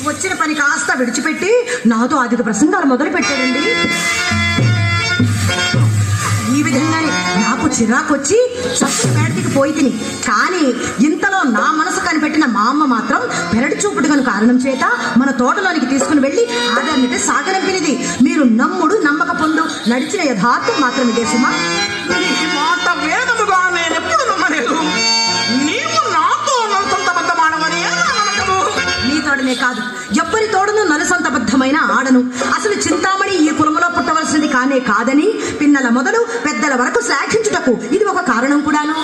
వచ్చిన పని కాస్త విడిచిపెట్టి నాతో అధిక ప్రసంగాలు మొదలు పెట్టాడండి. ఈ విధంగానే నాకు చిరాకొచ్చి చచ్చు పేడకి పోయి తిని, కానీ ఇంతలో నా మనసు కనిపెట్టిన మా అమ్మ మాత్రం పెరటి చూపుడుగను కారణం చేత మన తోటలోనికి తీసుకుని వెళ్ళి ఆదరణటే సాగనంపినది. మీరు నమ్ముడు నమ్మక పొందు, నడిచిన యథార్థం మాత్రం ఇదే సుమా. మాట వేదముగా నేను ఎప్పుడు నమ్మలేదు. నీవు నాతో నలుసంతబద్ధమానవని నీతోడనే కాదు, ఎవ్వరి తోడను నలుసంతబద్ధమైన ఆడను. అసలు చింతామణి ఈ కులములో పుట్టవలసింది కానే కాదని పిన్నల మొదలు పెద్దల వరకు శాఖించుటకు ఇది ఒక కారణం కూడాను.